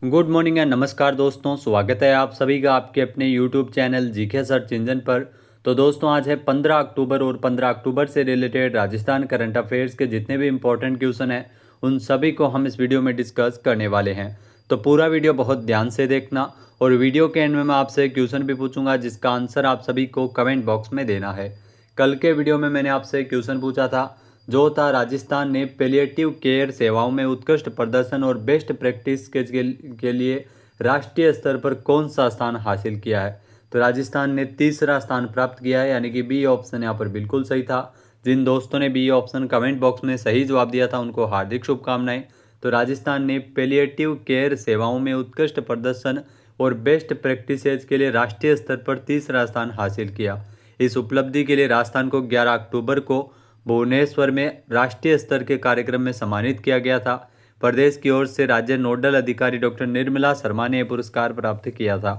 Good morning and नमस्कार दोस्तों, स्वागत है आप सभी का आपके अपने YouTube channel GK search engine पर। तो दोस्तों आज है 15 अक्टूबर और 15 अक्टूबर से रिलेटेड राजस्थान करंट अफेयर्स के जितने भी इंपॉर्टेंट क्वेश्चन हैं उन सभी को हम इस वीडियो में डिस्कस करने वाले हैं। तो पूरा वीडियो बहुत ध्यान से देखना और वीडियो के एंड में मैं आपसे क्वेश्चन भी पूछूंगा जिसका आंसर आप सभी को कमेंट बॉक्स में देना है। कल के वीडियो में मैंने आपसे क्वेश्चन पूछा था जो था राजस्थान ने पैलिएटिव केयर सेवाओं में उत्कृष्ट प्रदर्शन और बेस्ट प्रैक्टिस के लिए राष्ट्रीय स्तर पर कौन सा स्थान हासिल किया है। तो राजस्थान ने तीसरा स्थान प्राप्त किया है, यानी कि बी ऑप्शन यहाँ पर बिल्कुल सही था। जिन दोस्तों ने बी ऑप्शन कमेंट बॉक्स में सही जवाब दिया था उनको हार्दिक शुभकामनाएं। तो राजस्थान ने पैलिएटिव केयर सेवाओं में उत्कृष्ट प्रदर्शन और बेस्ट प्रैक्टिसेज के लिए राष्ट्रीय स्तर पर तीसरा स्थान हासिल किया। इस उपलब्धि के लिए राजस्थान को 11 अक्टूबर को भुवनेश्वर में राष्ट्रीय स्तर के कार्यक्रम में सम्मानित किया गया था। प्रदेश की ओर से राज्य नोडल अधिकारी डॉक्टर निर्मला शर्मा ने यह पुरस्कार प्राप्त किया था।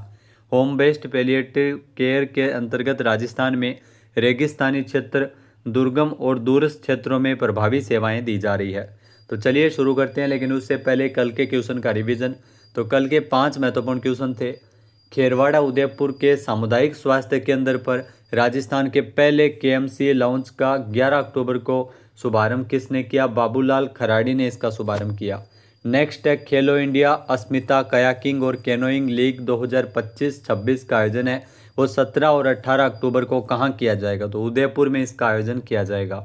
होम बेस्ड पैलिएटिव केयर के अंतर्गत राजस्थान में रेगिस्तानी क्षेत्र, दुर्गम और दूरस्थ क्षेत्रों में प्रभावी सेवाएं दी जा रही है। तो चलिए शुरू करते हैं, लेकिन उससे पहले कल के क्वेश्चन का रिवीजन। तो कल के 5 महत्वपूर्ण क्वेश्चन थे। खेरवाड़ा उदयपुर के सामुदायिक स्वास्थ्य केंद्र पर राजस्थान के पहले केएमसी लॉन्च का 11 अक्टूबर को शुभारंभ किसने किया? बाबूलाल खराड़ी ने इसका शुभारंभ किया। नेक्स्ट है खेलो इंडिया अस्मिता कयाकिंग और कैनोइंग लीग 2025-26 का आयोजन है वो 17 और 18 अक्टूबर को कहाँ किया जाएगा? तो उदयपुर में इसका आयोजन किया जाएगा।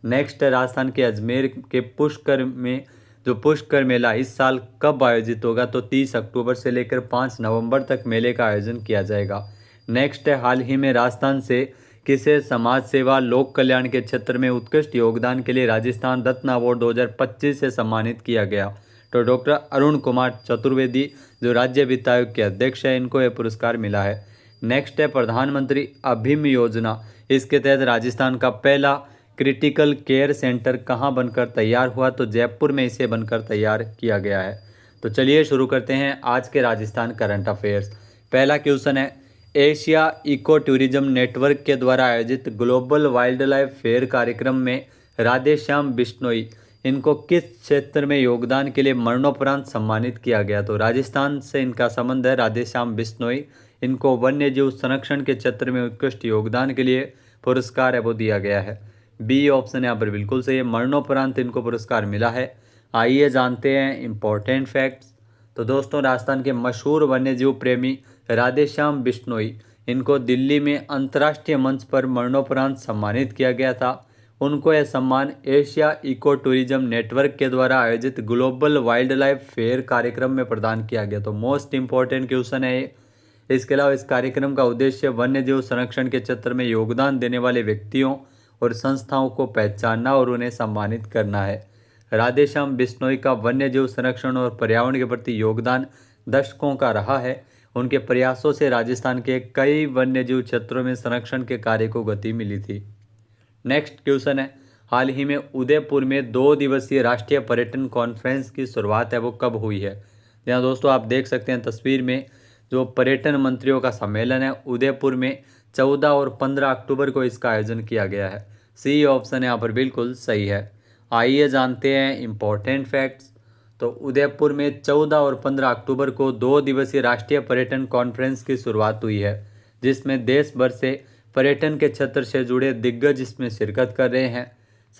नेक्स्ट है राजस्थान के अजमेर के पुष्कर में जो पुष्कर मेला इस साल कब आयोजित होगा? तो 30 अक्टूबर से लेकर 5 नवंबर तक मेले का आयोजन किया जाएगा। नेक्स्ट है हाल ही में राजस्थान से किसे समाज सेवा लोक कल्याण के क्षेत्र में उत्कृष्ट योगदान के लिए राजस्थान रत्न अवार्ड 2025 से सम्मानित किया गया? तो डॉक्टर अरुण कुमार चतुर्वेदी जो राज्य वित्त आयोग के अध्यक्ष है, इनको यह पुरस्कार मिला है। नेक्स्ट है प्रधानमंत्री अभिम योजना, इसके तहत राजस्थान का पहला क्रिटिकल केयर सेंटर कहाँ बनकर तैयार हुआ? तो जयपुर में इसे बनकर तैयार किया गया है। तो चलिए शुरू करते हैं आज के राजस्थान करंट अफेयर्स। पहला क्वेश्चन है एशिया इको टूरिज्म नेटवर्क के द्वारा आयोजित ग्लोबल वाइल्ड लाइफ फेयर कार्यक्रम में राधेश्याम बिश्नोई इनको किस क्षेत्र में योगदान के लिए मरणोपरांत सम्मानित किया गया? तो राजस्थान से इनका संबंध है। राधेश्याम बिश्नोई इनको वन्यजीव संरक्षण के क्षेत्र में उत्कृष्ट योगदान के लिए पुरस्कार है वो दिया गया है। बी ऑप्शन यहाँ पर बिल्कुल सही है, मरणोपरांत इनको पुरस्कार मिला है। आइए जानते हैं इम्पोर्टेंट फैक्ट्स। तो दोस्तों राजस्थान के मशहूर वन्यजीव प्रेमी राधेश्याम बिश्नोई इनको दिल्ली में अंतर्राष्ट्रीय मंच पर मरणोपरांत सम्मानित किया गया था। उनको यह सम्मान एशिया इको टूरिज्म नेटवर्क के द्वारा आयोजित ग्लोबल वाइल्ड लाइफ फेयर कार्यक्रम में प्रदान किया गया। तो मोस्ट इम्पॉर्टेंट क्वेश्चन है ये। इसके अलावा इस कार्यक्रम का उद्देश्य वन्यजीव संरक्षण के क्षेत्र में योगदान देने वाले व्यक्तियों और संस्थाओं को पहचानना और उन्हें सम्मानित करना है। राधेश्याम बिश्नोई का वन्यजीव संरक्षण और पर्यावरण के प्रति योगदान दशकों का रहा है। उनके प्रयासों से राजस्थान के कई वन्यजीव क्षेत्रों में संरक्षण के कार्य को गति मिली थी। नेक्स्ट क्वेश्चन है हाल ही में उदयपुर में 2 दिवसीय राष्ट्रीय पर्यटन कॉन्फ्रेंस की शुरुआत है वो कब हुई है? यहाँ दोस्तों आप देख सकते हैं तस्वीर में जो पर्यटन मंत्रियों का सम्मेलन है उदयपुर में 14 और 15 अक्टूबर को इसका आयोजन किया गया है। सी ऑप्शन यहाँ पर बिल्कुल सही है। आइए जानते हैं इम्पोर्टेंट फैक्ट्स। तो उदयपुर में 14 और 15 अक्टूबर को 2 दिवसीय राष्ट्रीय पर्यटन कॉन्फ्रेंस की शुरुआत हुई है जिसमें देश भर से पर्यटन के क्षेत्र से जुड़े दिग्गज इसमें शिरकत कर रहे हैं।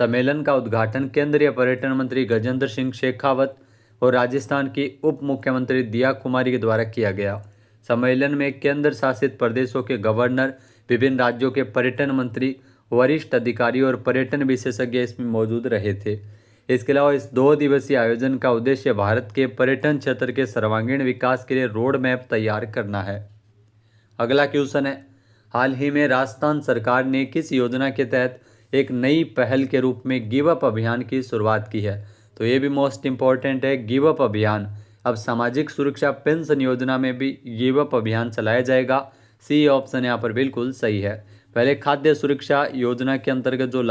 सम्मेलन का उद्घाटन केंद्रीय पर्यटन मंत्री गजेंद्र सिंह शेखावत और राजस्थान की उप मुख्यमंत्री दिया कुमारी के द्वारा किया गया। सम्मेलन में केंद्र शासित प्रदेशों के गवर्नर, विभिन्न राज्यों के पर्यटन मंत्री, वरिष्ठ अधिकारी और पर्यटन विशेषज्ञ इसमें मौजूद रहे थे। इसके अलावा इस 2 दिवसीय आयोजन का उद्देश्य भारत के पर्यटन क्षेत्र के सर्वांगीण विकास के लिए रोड मैप तैयार करना है। अगला क्वेश्चन है हाल ही में राजस्थान सरकार ने किस योजना के तहत एक नई पहल के रूप में गिव अप अभियान की शुरुआत की है? तो ये भी मोस्ट इम्पॉर्टेंट है, गिव अप अभियान। अब सामाजिक सुरक्षा पेंशन योजना में भी गिव अप अभियान चलाया जाएगा। सी ऑप्शन यहाँ पर बिल्कुल सही है। पहले खाद्य सुरक्षा योजना के अंतर्गत जो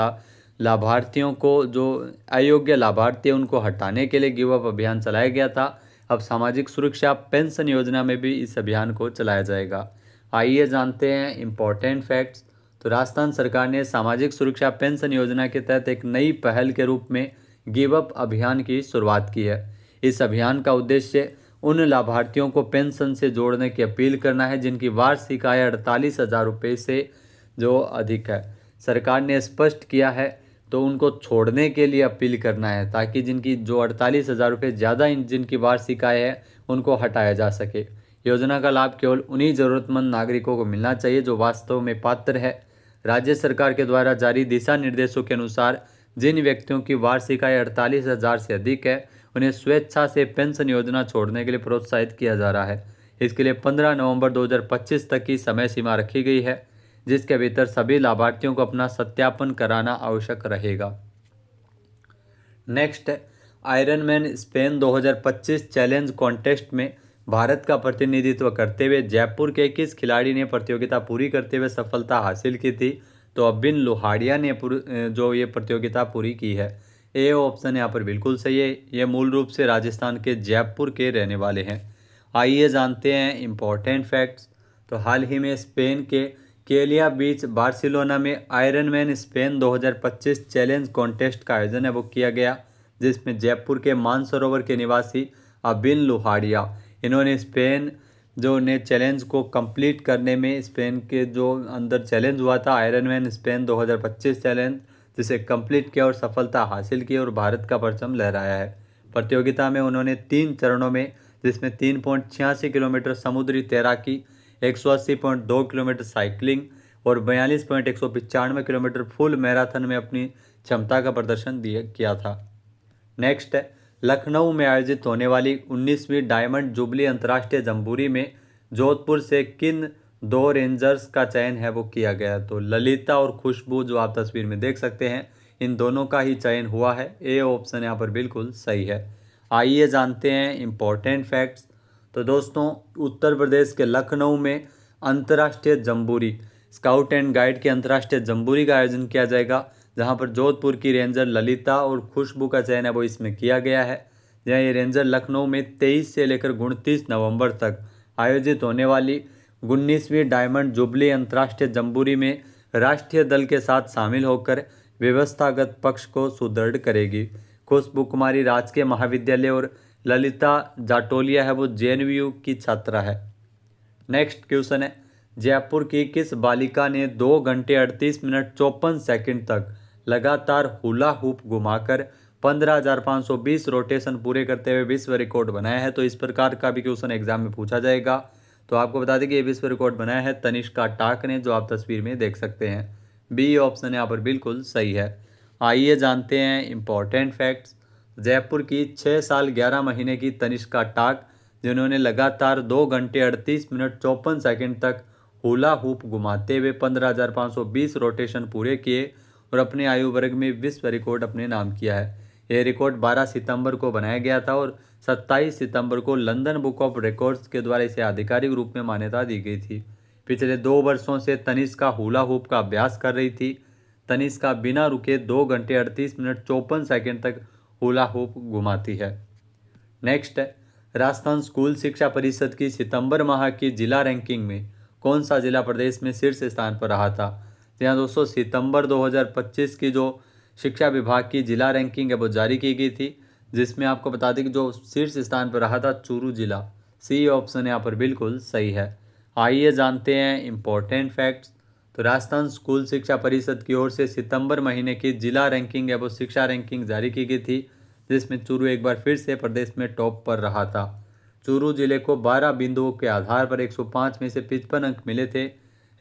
लाभार्थियों को जो अयोग्य लाभार्थी है उनको हटाने के लिए गिव अप अभियान चलाया गया था। अब सामाजिक सुरक्षा पेंशन योजना में भी इस अभियान को चलाया जाएगा। आइए जानते हैं इम्पोर्टेंट फैक्ट्स। तो राजस्थान सरकार ने सामाजिक सुरक्षा पेंशन योजना के तहत एक नई पहल के रूप में गिव अप अभियान की शुरुआत की है। इस अभियान का उद्देश्य उन लाभार्थियों को पेंशन से जोड़ने की अपील करना है जिनकी वार्षिक आय 48,000 रुपये से जो अधिक है। सरकार ने स्पष्ट किया है तो उनको छोड़ने के लिए अपील करना है ताकि जिनकी जो 48,000 रुपये ज़्यादा जिनकी वार्षिक आय है उनको हटाया जा सके। योजना का लाभ केवल उन्हीं ज़रूरतमंद नागरिकों को मिलना चाहिए जो वास्तव में पात्र है। राज्य सरकार के द्वारा जारी दिशा निर्देशों के अनुसार जिन व्यक्तियों की वार्षिक आय 48,000 से अधिक है उन्हें स्वेच्छा से पेंशन योजना छोड़ने के लिए प्रोत्साहित किया जा रहा है। इसके लिए 15 नवंबर 2025 तक की समय सीमा रखी गई है, जिसके भीतर सभी लाभार्थियों को अपना सत्यापन कराना आवश्यक रहेगा। नेक्स्ट है आयरनमैन स्पेन 2025 चैलेंज कॉन्टेस्ट में भारत का प्रतिनिधित्व करते हुए जयपुर के किस खिलाड़ी ने प्रतियोगिता पूरी करते हुए सफलता हासिल की थी? तो अबिन लोहाड़िया ने जो ये प्रतियोगिता पूरी की है। ए ऑप्शन यहाँ पर बिल्कुल सही है। ये मूल रूप से राजस्थान के जयपुर के रहने वाले हैं। आइए जानते हैं इम्पोर्टेंट फैक्ट्स। तो हाल ही में स्पेन के केलिया बीच बार्सिलोना में आयरनमैन स्पेन 2025 चैलेंज कॉन्टेस्ट का आयोजन है वो किया गया, जिसमें जयपुर के मानसरोवर के निवासी अबिन लोहाड़िया इन्होंने स्पेन जो ने चैलेंज को कंप्लीट करने में स्पेन के जो अंदर चैलेंज हुआ था आयरनमैन स्पेन 2025 चैलेंज, जिसे कंप्लीट किया और सफलता हासिल की और भारत का परचम लहराया है। प्रतियोगिता में उन्होंने 3 चरणों में, जिसमें 3.86 किलोमीटर समुद्री तैराकी, 180.2 किलोमीटर साइकिलिंग और 42.195 किलोमीटर फुल मैराथन में अपनी क्षमता का प्रदर्शन किया था। नेक्स्ट है लखनऊ में आयोजित होने वाली 19वीं डायमंड जुबली अंतर्राष्ट्रीय जम्बूरी में जोधपुर से किन 2 रेंजर्स का चयन है वो किया गया। तो ललिता और खुशबू जो आप तस्वीर में देख सकते हैं, इन दोनों का ही चयन हुआ है। ए ऑप्शन यहाँ पर बिल्कुल सही है। आइए जानते हैं इम्पोर्टेंट फैक्ट्स। तो दोस्तों उत्तर प्रदेश के लखनऊ में अंतर्राष्ट्रीय जम्बूरी स्काउट एंड गाइड के अंतर्राष्ट्रीय जम्बूरी का आयोजन किया जाएगा, जहां पर जोधपुर की रेंजर ललिता और खुशबू का चयन है वो इसमें किया गया है। जहाँ ये रेंजर लखनऊ में 23 से लेकर 29 नवंबर तक आयोजित होने वाली 19वीं डायमंड जुबली अंतर्राष्ट्रीय जम्बूरी में राष्ट्रीय दल के साथ शामिल होकर व्यवस्थागत पक्ष को सुदृढ़ करेगी। खुशबू कुमारी राजकीय महाविद्यालय और ललिता जाटोलिया है वो जेएनयू की छात्रा है। नेक्स्ट क्वेश्चन है जयपुर की किस बालिका ने 2 घंटे 38 मिनट 54 सेकंड तक लगातार हुला हुप घुमाकर 15,520 रोटेशन पूरे करते हुए विश्व रिकॉर्ड बनाया है? तो इस प्रकार का भी क्वेश्चन एग्जाम में पूछा जाएगा। तो आपको बता दें कि ये विश्व रिकॉर्ड बनाया है तनिष्का टाक ने, जो आप तस्वीर में देख सकते हैं। बी ऑप्शन यहाँ पर बिल्कुल सही है। आइए जानते हैं इम्पोर्टेंट फैक्ट्स। जयपुर की 6 साल 11 महीने की तनिष्का टाक, जिन्होंने लगातार 2 घंटे 38 मिनट 54 सेकंड तक हुला हुप घुमाते हुए 15,520 रोटेशन पूरे किए और अपने आयु वर्ग में विश्व रिकॉर्ड अपने नाम किया है। यह रिकॉर्ड 12 सितंबर को बनाया गया था और 27 सितंबर को लंदन बुक ऑफ रिकॉर्ड्स के द्वारा इसे आधिकारिक रूप में मान्यता दी गई थी। पिछले 2 वर्षों से तनिष्का हुला हुप का अभ्यास कर रही थी। तनिष्का बिना रुके 2 घंटे 38 मिनट 54 सेकंड तक हुला हुप घुमाती है। नेक्स्ट है राजस्थान स्कूल शिक्षा परिषद की सितंबर माह की जिला रैंकिंग में कौन सा जिला प्रदेश में शीर्ष स्थान पर रहा था? यहाँ दोस्तों सितंबर 2025 की जो शिक्षा विभाग की जिला रैंकिंग है वो जारी की गई थी, जिसमें आपको बता दें कि जो शीर्ष स्थान पर रहा था चूरू जिला। सी ऑप्शन यहाँ पर बिल्कुल सही है। आइए जानते हैं इम्पोर्टेंट फैक्ट्स। तो राजस्थान स्कूल शिक्षा परिषद की ओर से सितंबर महीने की जिला रैंकिंग है वो शिक्षा रैंकिंग जारी की गई थी, जिसमें चूरू एक बार फिर से प्रदेश में टॉप पर रहा था। चूरू जिले को 12 बिंदुओं के आधार पर 105 में से 55 अंक मिले थे।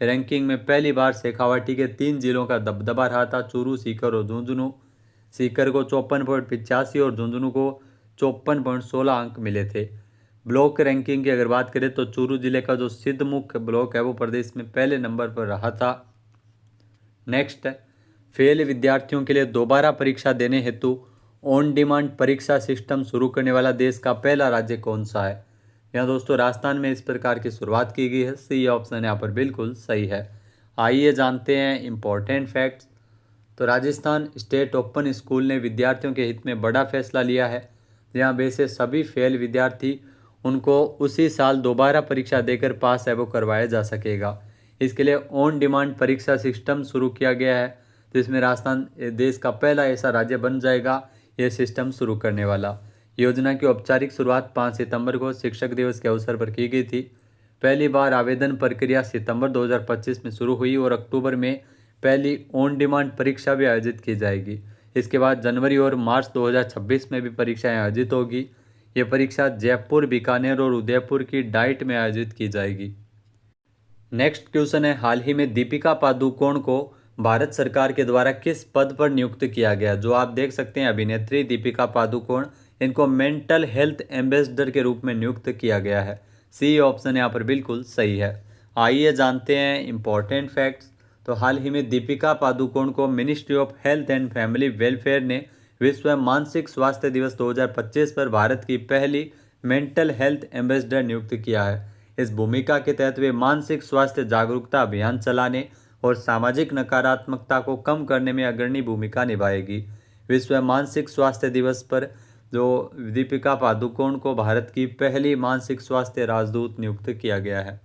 रैंकिंग में पहली बार शेखावाटी के 3 जिलों का दबदबा रहा था, चूरू, सीकर और झुंझुनू। सीकर को 54.85 और झुंझुनू को 54.16 अंक मिले थे। ब्लॉक रैंकिंग की अगर बात करें तो चूरू जिले का जो सिद्धमुख ब्लॉक है वो प्रदेश में पहले नंबर पर रहा था। नेक्स्ट है फेल विद्यार्थियों के लिए दोबारा परीक्षा देने हेतु ऑन डिमांड परीक्षा सिस्टम शुरू करने वाला देश का पहला राज्य कौन सा है? यहाँ दोस्तों राजस्थान में इस प्रकार की शुरुआत की गई है। सी ऑप्शन यहाँ पर बिल्कुल सही है। आइए जानते हैं इम्पोर्टेंट फैक्ट्स। तो राजस्थान स्टेट ओपन स्कूल ने विद्यार्थियों के हित में बड़ा फैसला लिया है, जहाँ वैसे सभी फेल विद्यार्थी उनको उसी साल दोबारा परीक्षा देकर पास है वो करवाया जा सकेगा। इसके लिए ऑन डिमांड परीक्षा सिस्टम शुरू किया गया है, जिसमें राजस्थान देश का पहला ऐसा राज्य बन जाएगा यह सिस्टम शुरू करने वाला। योजना की औपचारिक शुरुआत 5 सितंबर को शिक्षक दिवस के अवसर पर की गई थी। पहली बार आवेदन प्रक्रिया सितंबर 2025 में शुरू हुई और अक्टूबर में पहली ऑन डिमांड परीक्षा भी आयोजित की जाएगी। इसके बाद जनवरी और मार्च 2026 में भी परीक्षाएं आयोजित होगी। ये परीक्षा जयपुर, बीकानेर और उदयपुर की डाइट में आयोजित की जाएगी। नेक्स्ट क्वेश्चन है, हाल ही में दीपिका पादुकोण को भारत सरकार के द्वारा किस पद पर नियुक्त किया गया? जो आप देख सकते हैं अभिनेत्री दीपिका पादुकोण, इनको मेंटल हेल्थ एम्बेसडर के रूप में नियुक्त किया गया है। सी ऑप्शन यहाँ पर बिल्कुल सही है। आइए जानते हैं इंपॉर्टेंट फैक्ट्स। तो हाल ही में दीपिका पादुकोण को ministry of health and family welfare ने विश्व मानसिक स्वास्थ्य दिवस 2025 पर भारत की पहली मेंटल हेल्थ एम्बेसडर नियुक्त किया है। इस भूमिका के तहत वे मानसिक स्वास्थ्य जागरूकता अभियान चलाने और सामाजिक नकारात्मकता को कम करने में अग्रणी भूमिका निभाएगी। विश्व मानसिक स्वास्थ्य दिवस पर जो दीपिका पादुकोण को भारत की पहली मानसिक स्वास्थ्य राजदूत नियुक्त किया गया है।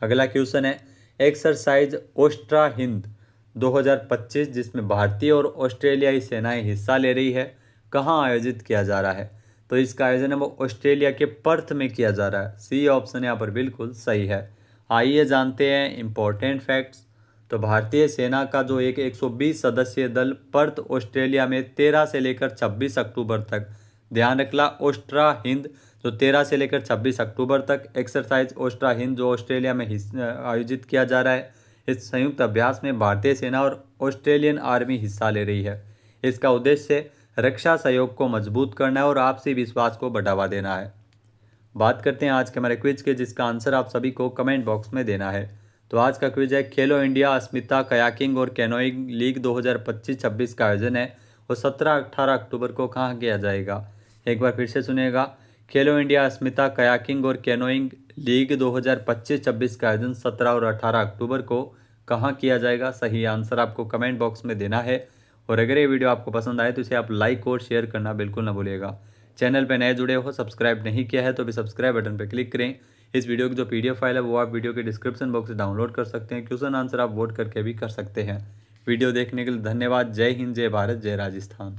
अगला क्वेश्चन है, एक्सरसाइज ओस्ट्रा हिंद 2025 जिसमें भारतीय और ऑस्ट्रेलियाई सेनाएं हिस्सा ले रही है, कहाँ आयोजित किया जा रहा है? तो इसका आयोजन है वो ऑस्ट्रेलिया के पर्थ में किया जा रहा है। सी ऑप्शन यहाँ पर बिल्कुल सही है। आइए जानते हैं इंपॉर्टेंट फैक्ट्स। तो भारतीय सेना का जो एक 120 सदस्यीय दल पर्थ ऑस्ट्रेलिया में 13 से लेकर 26 अक्टूबर तक, ध्यान रखना ओस्ट्रा हिंद जो 13 से लेकर 26 अक्टूबर तक एक्सरसाइज ओस्ट्रा हिंद जो ऑस्ट्रेलिया में आयोजित किया जा रहा है। इस संयुक्त अभ्यास में भारतीय सेना और ऑस्ट्रेलियन आर्मी हिस्सा ले रही है। इसका उद्देश्य रक्षा सहयोग को मजबूत करना है और आपसी विश्वास को बढ़ावा देना है। बात करते हैं आज के हमारे क्विज के, जिसका आंसर आप सभी को कमेंट बॉक्स में देना है। तो आज का क्विज है, खेलो इंडिया अस्मिता कयाकिंग और कैनोइंग लीग 2025-26 का आयोजन है वो 17-18 अक्टूबर को कहाँ किया जाएगा? एक बार फिर से सुनिएगा, खेलो इंडिया अस्मिता कयाकिंग और कैनोइंग लीग 2025-26 का आयोजन 17 और 18 अक्टूबर को कहाँ किया जाएगा? सही आंसर आपको कमेंट बॉक्स में देना है। और अगर ये वीडियो आपको पसंद आए तो इसे आप लाइक और शेयर करना बिल्कुल ना भूलिएगा। चैनल पर नए जुड़े हो, सब्सक्राइब नहीं किया है तो भी सब्सक्राइब बटन पर क्लिक करें। इस वीडियो की जो पीडीएफ फाइल है वो आप वीडियो के डिस्क्रिप्शन बॉक्स से डाउनलोड कर सकते हैं। क्वेश्चन आंसर आप वोट करके भी कर सकते हैं। वीडियो देखने के लिए धन्यवाद। जय हिंद, जय भारत, जय राजस्थान।